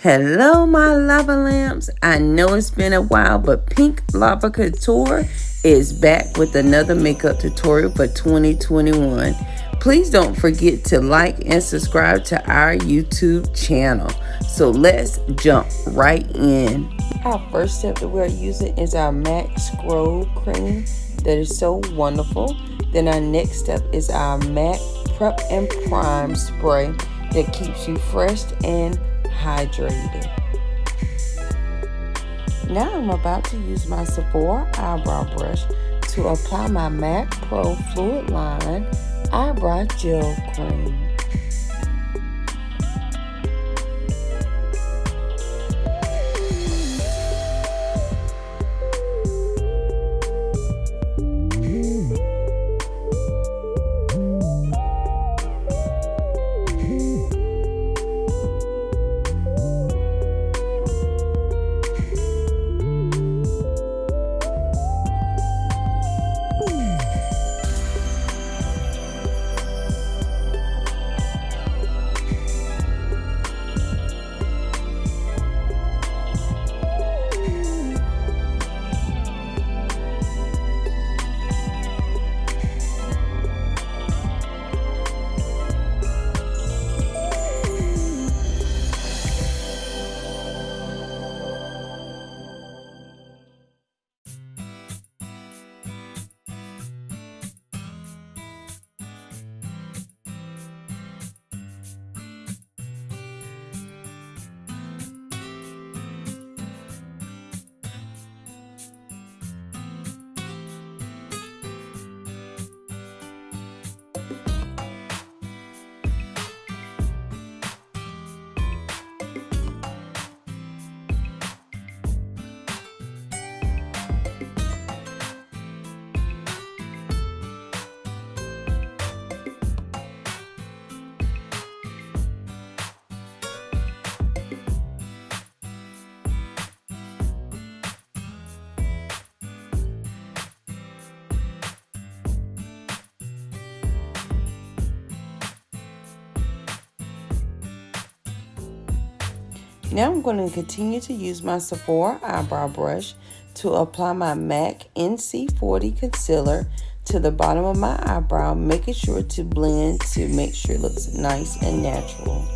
Hello, my lava lamps. I know it's been a while, but Pink Lava Couture is back with another makeup tutorial for 2021. Please don't forget to like and subscribe to our YouTube channel. So let's jump right in. Our first step that we're using is our MAC Scroll Cream that is so wonderful. Then our next step is our MAC Prep and Prime Spray that keeps you fresh and hydrated. Now I'm about to use my Sephora eyebrow brush to apply my MAC Pro Fluid Line Eyebrow Gel Cream. Now I'm going to continue to use my Sephora eyebrow brush to apply my MAC NC40 concealer to the bottom of my eyebrow, making sure to blend to make sure it looks nice and natural.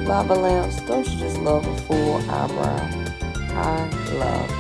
Lava lamps, don't you just love a full eyebrow? I love.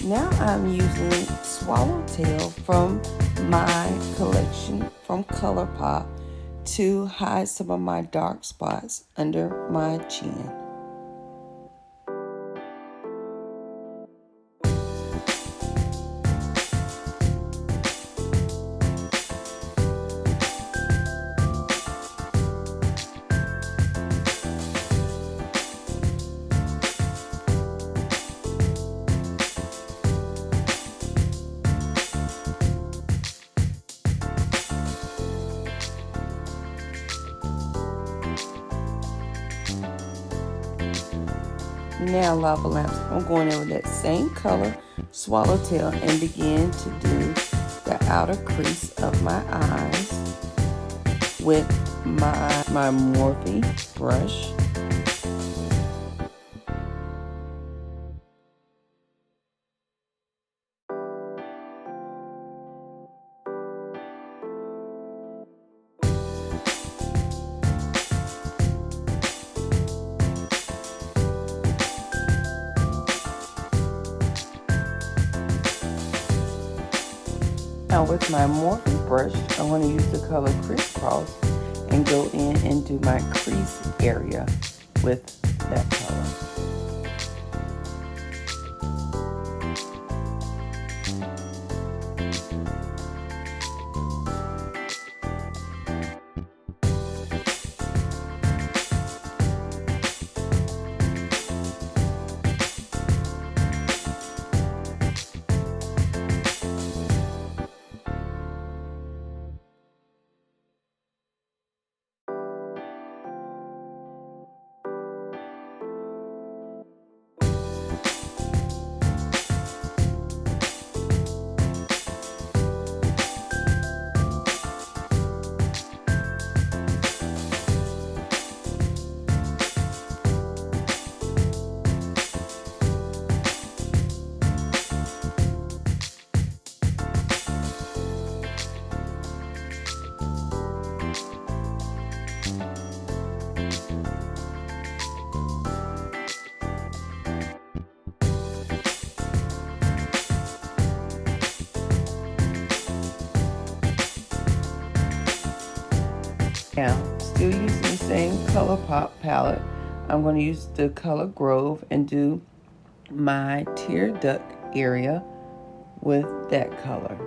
Now I'm using Swallowtail from my collection from ColourPop to hide some of my dark spots under my chin. Now, Lava Lamps, I'm going in with that same color, Swallowtail, and begin to do the outer crease of my eyes with my Morphe brush. Now with my Morphe brush, I want to use the color Crisscross and go in and do my crease area with that color. Now, still using the same ColourPop palette, I'm going to use the color Grove and do my tear duct area with that color.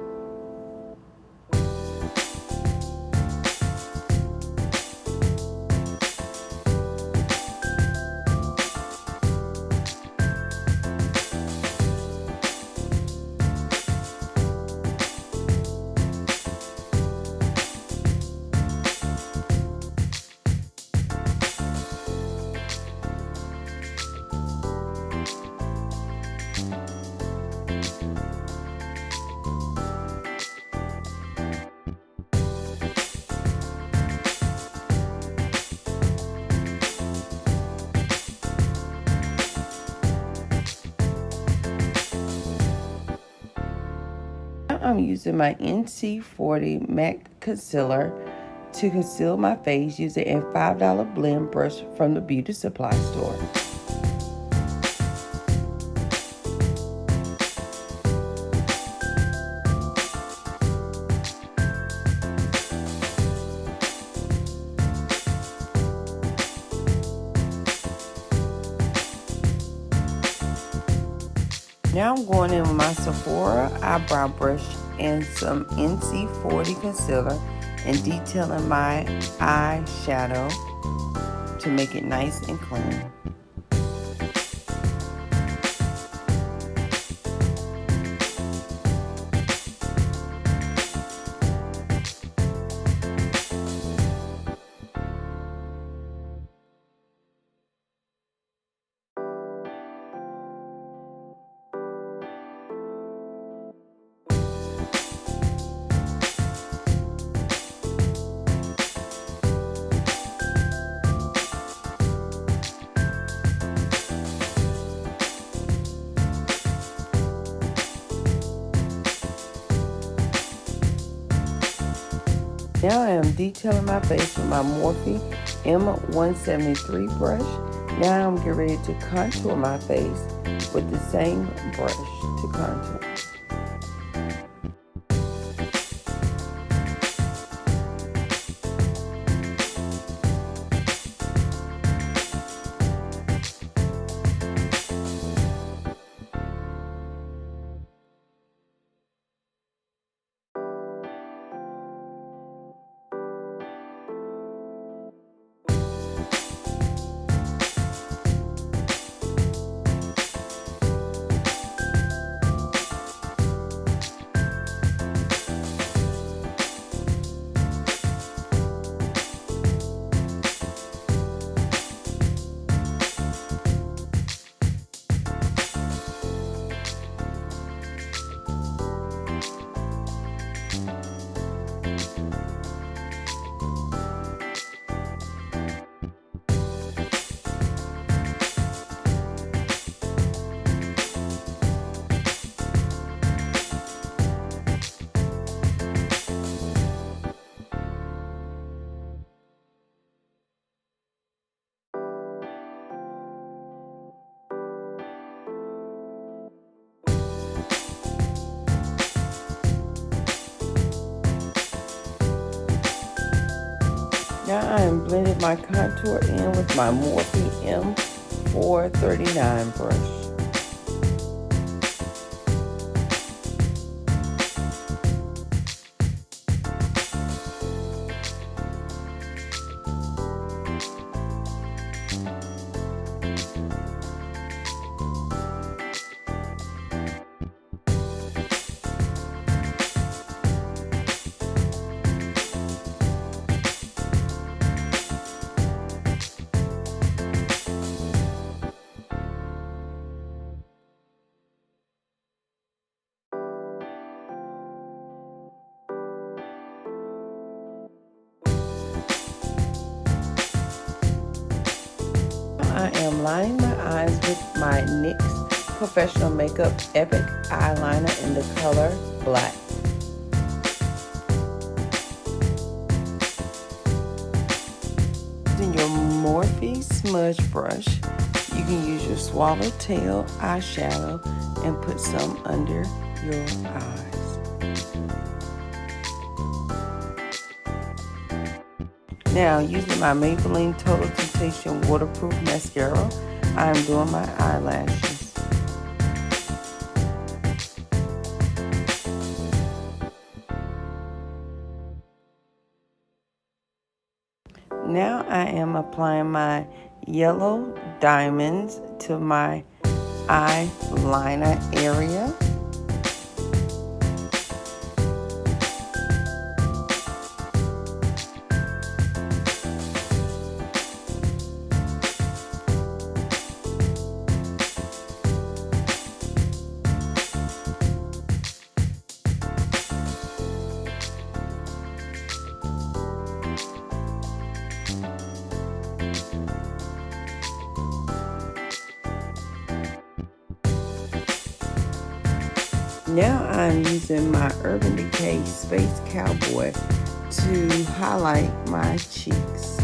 I'm using my NC40 MAC Concealer to conceal my face using a $5 blend brush from the beauty supply store. Now I'm going in with my Sephora eyebrow brush and some NC40 concealer and detailing my eyeshadow to make it nice and clean. Now I am detailing my face with my Morphe M173 brush. Now I'm getting ready to contour my face with the same brush to contour. Now I am blending my contour in with my Morphe M439 brush. I am lining my eyes with my NYX Professional Makeup Epic Eyeliner in the color Black. Using your Morphe smudge brush, you can use your swallowtail eyeshadow and put some under your eyes. Now, using my Maybelline Total Temptation Waterproof Mascara, I'm doing my eyelashes. Now I am applying my yellow diamonds to my eyeliner area. Now I'm using my Urban Decay Space Cowboy to highlight my cheeks.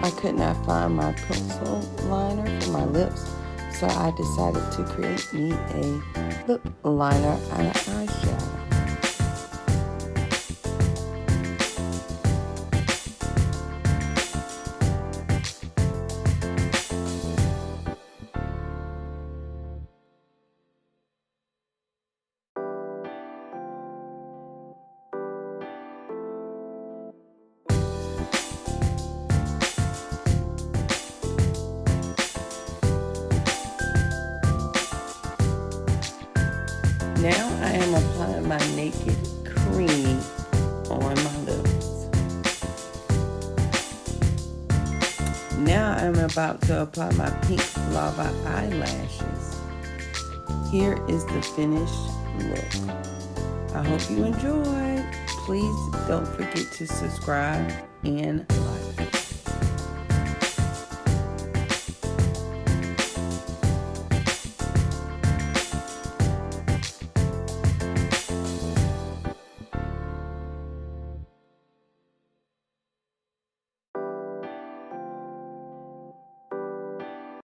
I could not find my pencil liner for my lips, so I decided to create me a lip liner and an eyeshadow. Now I am applying my Naked Cream on my lips. Now I'm about to apply my pink Lava Eyelashes. Here is the finished look. I hope you enjoyed. Please don't forget to subscribe and like.